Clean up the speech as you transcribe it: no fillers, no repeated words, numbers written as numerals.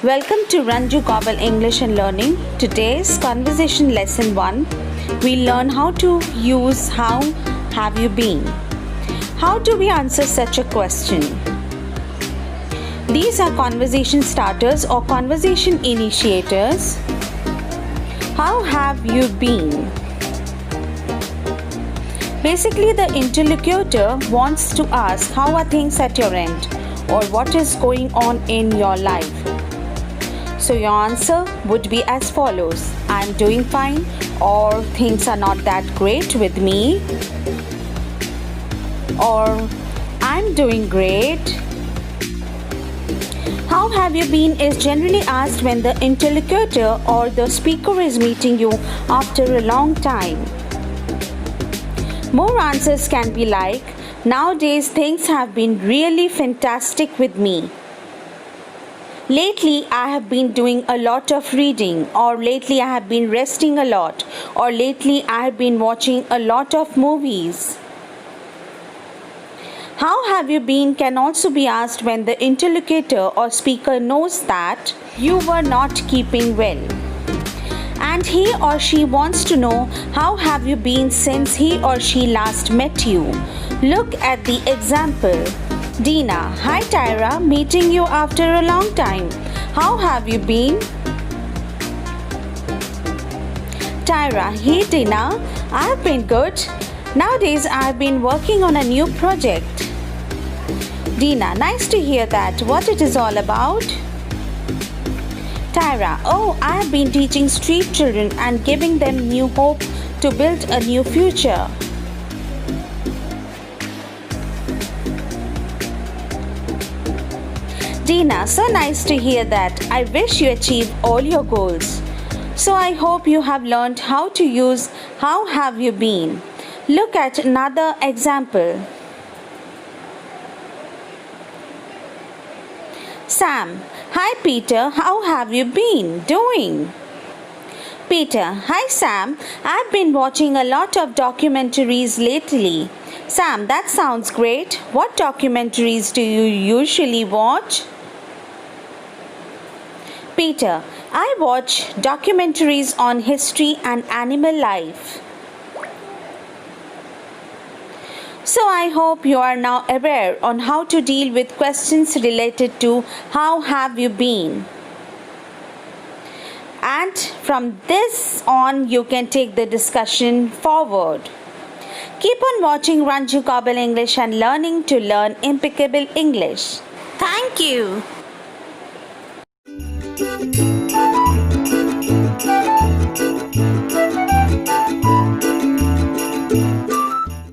Welcome to Ranju Gobble English and Learning. Today's conversation lesson 1. We learn how to use how have you been. How do we answer such a question? These are conversation starters or conversation initiators. How have you been? Basically, the interlocutor wants to ask how are things at your end or what is going on in your life. So your answer would be as follows: I'm doing fine, or things are not that great with me, or I'm doing great. How have you been is generally asked when the interlocutor or the speaker is meeting you after a long time. More answers can be like, nowadays things have been really fantastic with me. Lately, I have been doing a lot of reading, or lately I have been resting a lot, or lately I have been watching a lot of movies. How have you been can also be asked when the interlocutor or speaker knows that you were not keeping well. And he or she wants to know how have you been since he or she last met you. Look at the example. Dina, hi Tyra, meeting you after a long time. How have you been? Tyra, hey Dina, I've been good. Nowadays I've been working on a new project. Dina, nice to hear that. What it is all about? Tyra, oh, I've been teaching street children and giving them new hope to build a new future. Dina, so nice to hear that. I wish you achieved all your goals. So I hope you have learned how to use how have you been. Look at another example. Sam, hi Peter, how have you been doing? Peter, hi Sam, I've been watching a lot of documentaries lately. Sam, that sounds great. What documentaries do you usually watch? Peter, I watch documentaries on history and animal life. So I hope you are now aware on how to deal with questions related to how have you been. And from this on, you can take the discussion forward. Keep on watching Ranju Gobble English and Learning to learn impeccable English. Thank you.